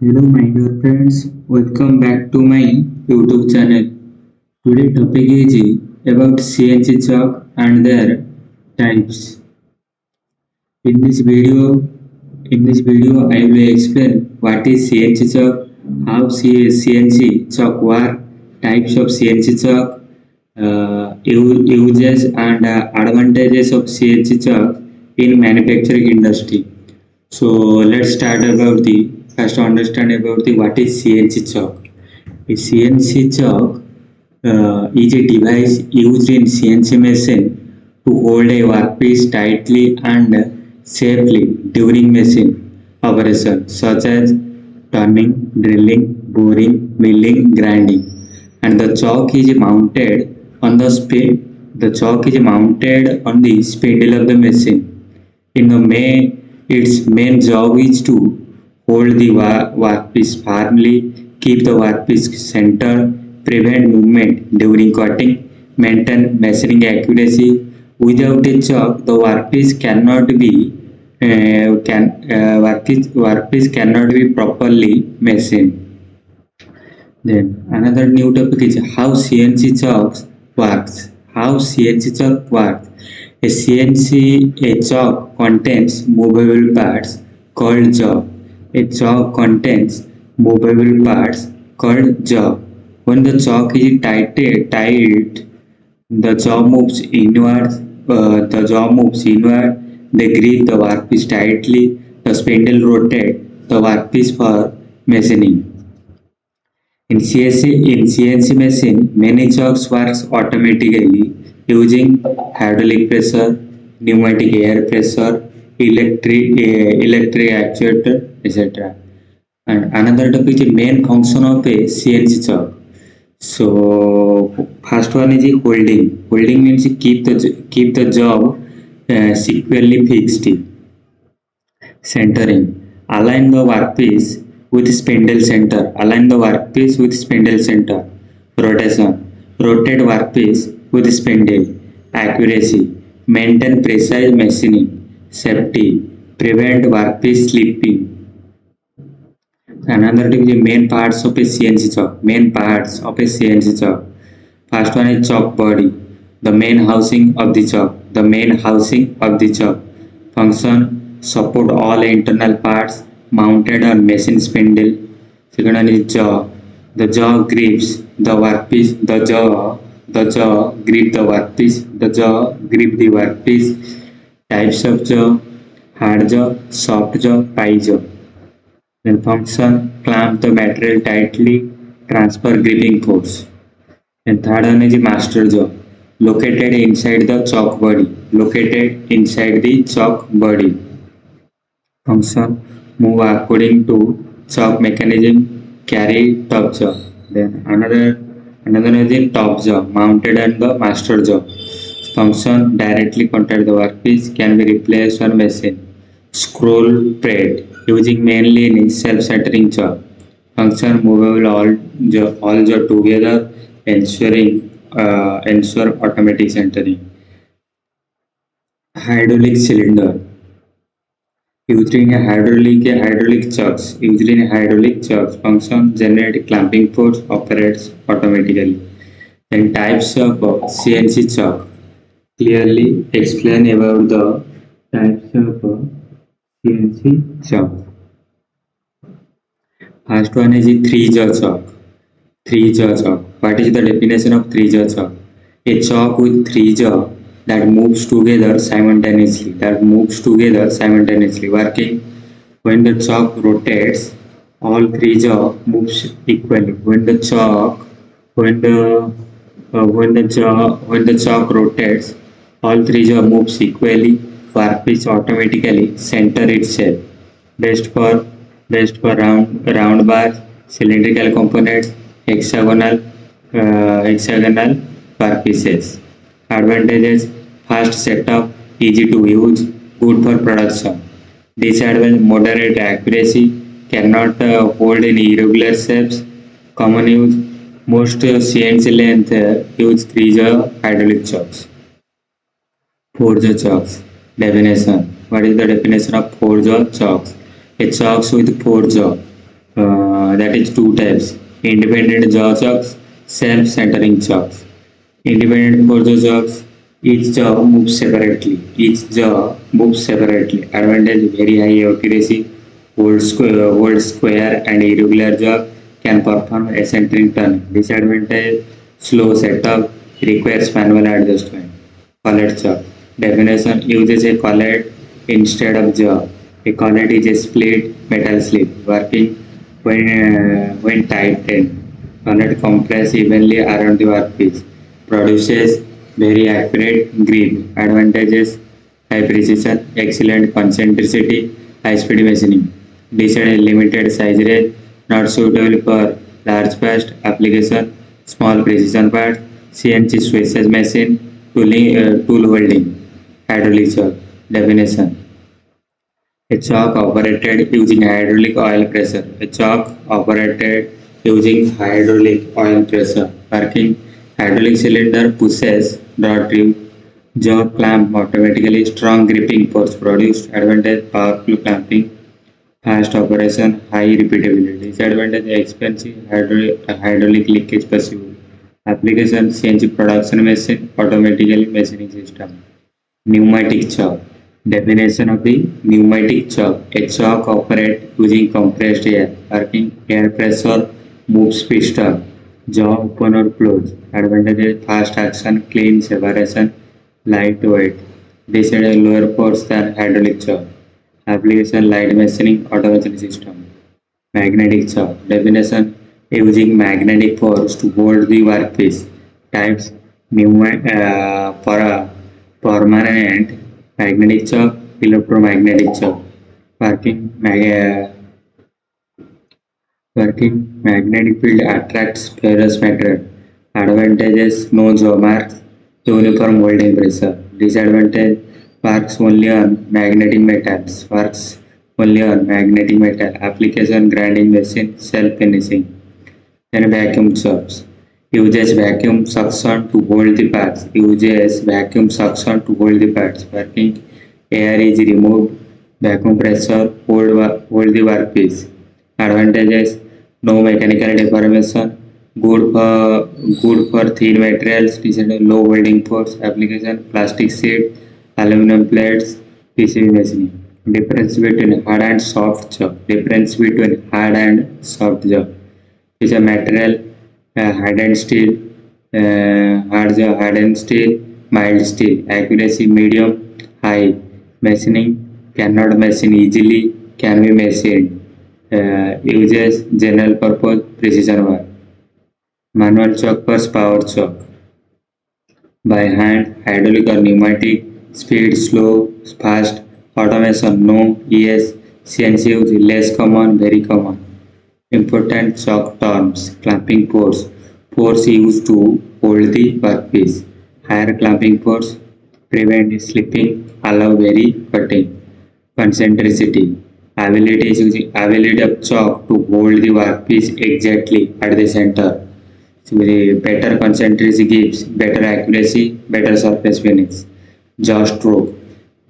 Hello my dear friends, welcome back to my YouTube channel. Today topic is about CNC Chuck and their types. In this video, I will explain what is CNC Chuck, how CNC Chuck work, types of CNC Chuck, uses and advantages of CNC Chuck in manufacturing industry. So let's start about the first to understand about the what is CNC Chuck. A CNC Chuck is a device used in CNC machine to hold a workpiece tightly and safely during machine operation such as turning, drilling, boring, milling, grinding. And the chalk is mounted on the spindle of the machine. In the its main job is to hold the workpiece firmly, keep the workpiece centered, prevent movement during cutting, maintain machining accuracy. Without a chuck, the workpiece cannot be properly machined. Then another new topic is how CNC chucks works. How CNC chuck works. A chuck contains movable parts called jaw. A chuck contains movable parts called jaw. When the chuck is tight, the jaw moves inward. They grip the workpiece tightly. The spindle rotates the workpiece for machining. In CNC machine, many chucks works automatically using hydraulic pressure, pneumatic air pressure, electric actuator, etc. And another topic is main function of a CNC chuck. So first one is holding. Holding means keep the job securely fixed. Centering. Align the workpiece with spindle center. Align the workpiece with spindle center. Rotation. Rotate workpiece with spindle. Accuracy. Maintain precise machining. Safety. Prevent workpiece slipping. Another thing is main parts of a CNC chuck. Main parts of a CNC chuck. First one is chuck body. The main housing of the chuck. The main housing of the chuck. Function support all internal parts mounted on machine spindle. Second one is jaw. The jaw grips the workpiece. The jaw grip the workpiece. The jaw grip the workpiece. Types of jaw: hard jaw, soft jaw, pie jaw. Then function: clamp the material tightly, transfer gripping force. And third one is master jaw, located inside the chuck body. Located inside the chuck body. Function: move according to chuck mechanism, carry top jaw. Then another is the top jaw, mounted on the master jaw. Function: directly contact the workpiece, can be replaced on machine. Scroll thread, using mainly in self-centering chuck. Function: movable all jaw together, ensure automatic centering. Hydraulic cylinder. Hydraulic chucks. Usually in hydraulic chucks, function generate clamping force, operates automatically. Then types of CNC chuck. Clearly explain about the types of CNC chuck. First one is a three-jaw chuck. Three-jaw chuck. What is the definition of three-jaw chuck? A chuck with three jaw that moves together simultaneously. Working. When the chuck rotates, all three jaw moves equally. When the chuck rotates, all three jaw moves equally. Workpiece automatically center itself. Best for round bars, cylindrical components, hexagonal workpieces. Advantages: fast setup, easy to use, good for production. Disadvantage: moderate accuracy, cannot hold in irregular shapes. Common use: most CNC length use 3-jaw hydraulic chucks. 4-jaw chucks. Definition: what is the definition of 4-jaw chucks? A chucks with 4 jaw. That is two types: independent jaw chucks, self-centering chucks. Independent for the chucks, each jaw moves separately. Each jaw moves separately. Advantage: very high accuracy. Hold square and irregular jaw can perform eccentric turn. Disadvantage: slow setup, requires manual adjustment. Collet chuck. Definition: uses a collet instead of jaw. A collet is a split metal slip working when tightened. Collet compress evenly around the workpiece. Produces very accurate grip. Advantages: high precision, excellent concentricity, high speed machining. Disadvantage: limited size range, not suitable for large fast application, small precision parts. CNC Swiss machine, tool holding, hydraulic chuck. Definition: a chuck operated using hydraulic oil pressure. A chuck operated using hydraulic oil pressure. Working: hydraulic cylinder pushes draw tube. Jaw clamp automatically. Strong gripping force produced. Advantage: powerful clamping. Fast operation. High repeatability. Disadvantage: expensive hydraulic leakage possible. Application: CNC production machine, automatically machining system. Pneumatic chuck. Definition of the pneumatic chuck: a chuck operates using compressed air. Working: air pressure moves piston. Jaw open or close. Advantages: fast action, clean separation, lightweight. Disadvantage: lower force than hydraulic chuck. Application: light machining, automation system. Magnetic chuck. Definition: using magnetic force to hold the workpiece. Types: permanent magnetic chuck, electromagnetic chuck. Working: working magnetic field attracts ferrous material. Advantages: no jaw marks, uniform holding pressure. Disadvantage: works only on magnetic metals. Works only on magnetic metal. Application: grinding machine, self finishing. Then vacuum chucks. Uses vacuum suction to hold the parts. Uses vacuum suction to hold the parts. Working: air is removed. Vacuum pressure hold the workpiece. Advantages: no mechanical deformation. Good for thin materials. Disadvantage: low holding force. Application: plastic sheet, aluminum plates, PCB machining. Difference between hard and soft chuck. Difference between hard and soft chuck is a material: hardened steel, hardened steel, mild steel. Accuracy: medium, high. Machining: cannot machine easily, can be machined. Uses: general purpose, precision work. Manual chuck versus power chuck. By hand, hydraulic or pneumatic. Speed: slow, fast. Automation: no, yes. CNC use: less common, very common. Important chuck terms: clamping force, force used to hold the workpiece. Higher clamping force, prevent slipping, allow very cutting. Concentricity: ability of chuck to hold the workpiece exactly at the center. So the better concentricity gives better accuracy, better surface finish. Jaw stroke: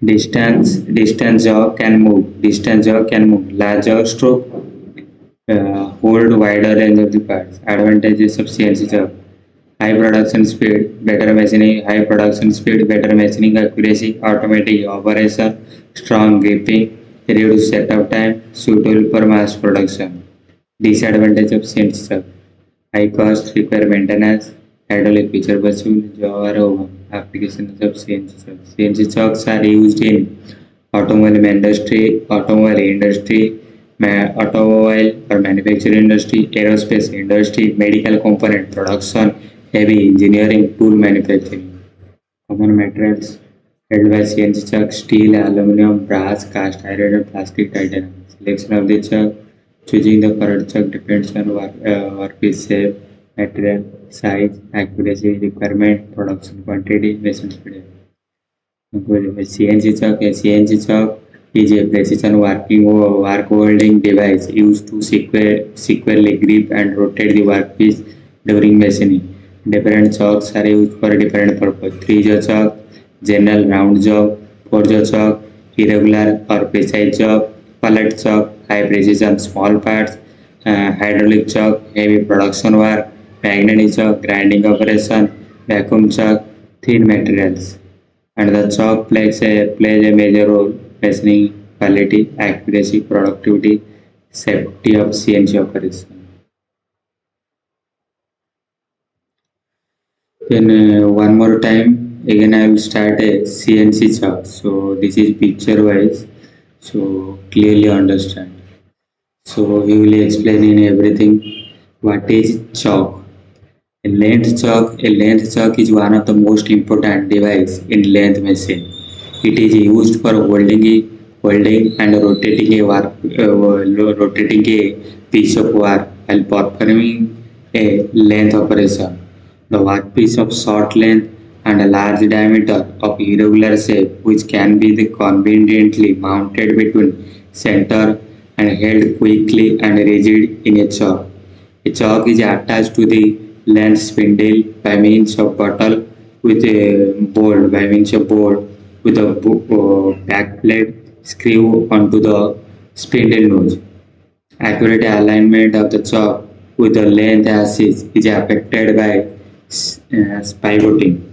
distance jaw can move. Distance jaw can move. Large jaw stroke hold wider range of the parts. Advantages of CNC chuck: high production speed, better machining. High production speed, better machining accuracy. Automatic operation, strong gripping, reduced setup time, suitable for mass production. Disadvantage of CNC chuck: high cost, repair maintenance, hydraulic feature possible, jaw or over. Applications of CNC chucks. CNC chucks are used in automobile or manufacturing industry, aerospace industry, medical component production, heavy engineering, tool manufacturing. Common materials held by CNC chuck: steel, aluminum, brass, cast iron, and plastic titanium. Selection of the chuck: choosing the correct chuck depends on workpiece shape, material, size, accuracy, requirement, production quantity, machine speed. CNC chuck. A CNC chuck is a precision work holding device used to securely grip and rotate the workpiece during machining. Different chucks are used for different purposes. 3-jaw chuck, general round job. 4-jaw chuck, irregular or precise job. Pallet chuck, high precision small parts. hydraulic chuck, heavy production work, magnetic chuck, grinding operation, vacuum chuck, thin materials. And the chuck plays a major role measuring quality, accuracy, productivity, safety of CNC operation. Then one more time, again I will start a CNC chart. So this is picture wise, so clearly understand. So we will explain in everything what is chalk. A length chalk is one of the most important device in length machine. It is used for holding and rotating a piece of work while performing a length operation. The workpiece of short length and a large diameter of irregular shape, which can be conveniently mounted between center and held quickly and rigid in a chuck. A chuck is attached to the length spindle by means of bolt with a back plate screw onto the spindle nose. Accurate alignment of the chuck with the length axis is affected by pivoting.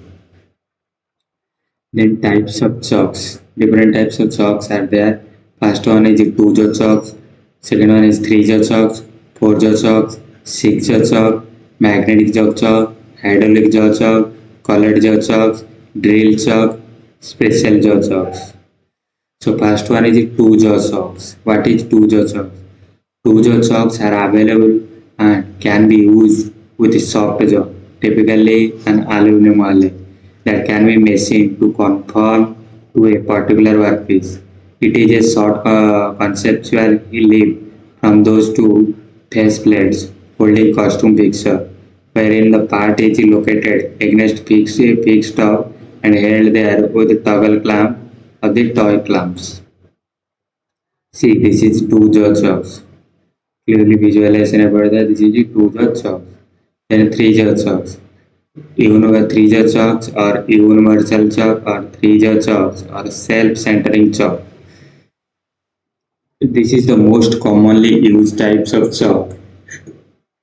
Then types of chucks. Different types of chucks are there. First one is two jaw chucks. Second one is three jaw chucks, four jaw chucks, six jaw chuck, magnetic jaw chuck, hydraulic jaw chuck, colored jaw chucks, drill chuck, special jaw chucks. So first one is two jaw chucks. What is two jaw chucks? Two jaw chucks are available and can be used with a soft jaw, typically an aluminum alloy, that can be machined to conform to a particular workpiece. It is a short conceptual leap from those two face plates holding costume picture, wherein the part is located against fixed top and held there with the toggle clamp of the toy clamps. See, this is two jaw chucks. Clearly visualization about that. This is the two jaw chucks. Then three jaw chucks. Three jaw chucks or universal chuck or three jaw chucks or self-centering chuck. This is the most commonly used types of chuck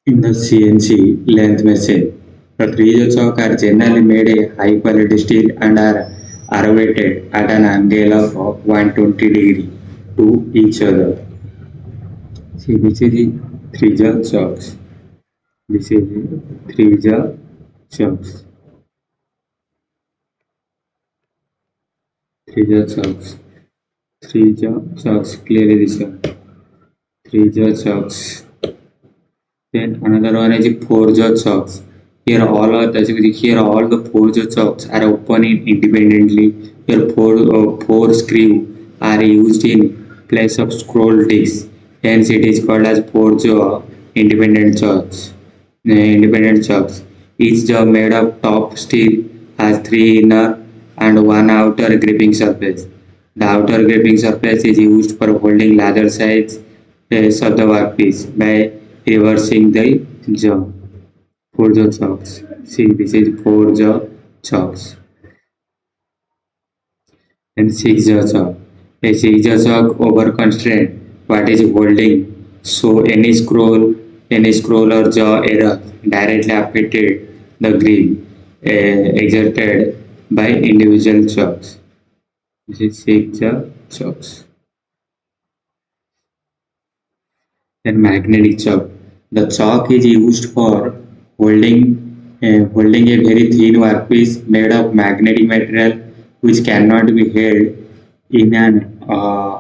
in the CNC length machine. The three jaw chuck are generally made of high quality steel and are arrowheaded at an angle of 120 degree to each other. See, this is the three jaw chucks. This is the three jaw chucks. Three jaw chucks. Three jaw chucks. Clearly this one. Three jaw chucks. Then another one is four jaw chucks. Here all the four jaw chucks are open independently. Here four screw are used in place of scroll discs. Hence it is called as four jaw independent chucks. Independent chucks. Each jaw made of top steel has three inner and one outer gripping surface. The outer gripping surface is used for holding larger sides of the workpiece by reversing the jaw. Four jaw chucks. See, this is four jaw chucks. And six jaw chuck. A six jaw chuck over constraint. What is holding? So any scroll or jaw error directly affected the grip exerted by individual chucks. This is six jaw chucks. Then magnetic chuck. The chuck is used for holding a very thin workpiece made of magnetic material which cannot be held in an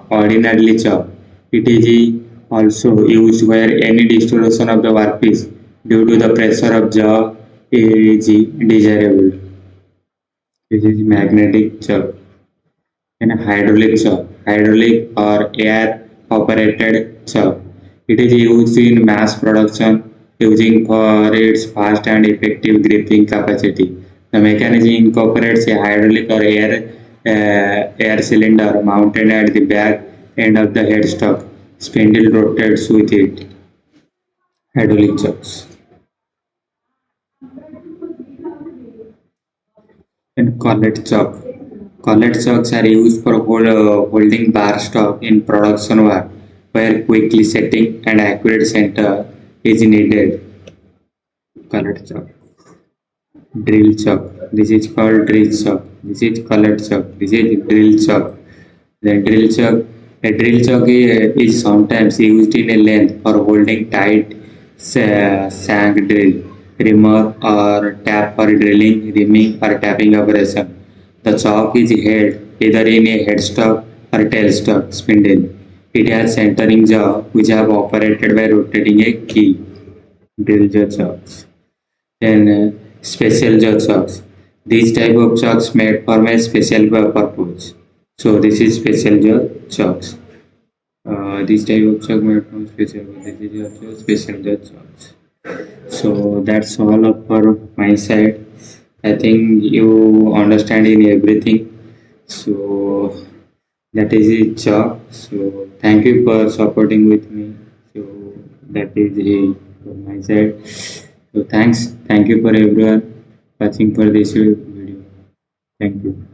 ordinary chuck. It is also used where any distortion of the workpiece due to the pressure of jaw is desirable. This is magnetic chuck. And hydraulic chuck. Hydraulic or air operated chuck. It is used in mass production using for its fast and effective gripping capacity. The mechanism incorporates a hydraulic or air cylinder mounted at the back end of the headstock. Spindle rotates with it. Hydraulic chucks. And collet chuck. Collet chucks are used for holding bar stock in production work. where quickly setting and accurate center is needed. Colored chuck, drill chuck. This is called drill chuck. This is colored chuck. This is drill chuck. The drill chuck, a drill chuck is sometimes used in a length for holding tight shank drill, rimmer or tap for drilling, rimming or tapping operation. The chuck is held either in a headstock or tailstock spindle. It has centering jaw which are operated by rotating a key. Drill jaw chucks. Then special jaw chucks. These type of chucks made for my special purpose. So this is special jaw chucks. This type of chuck made from special. This is also special jaw chucks. So that's all up for my side. I think you understand in everything. So that is it, chuck. So thank you for supporting with me. So that is it from my side. So thank you for everyone watching for this video. Thank you.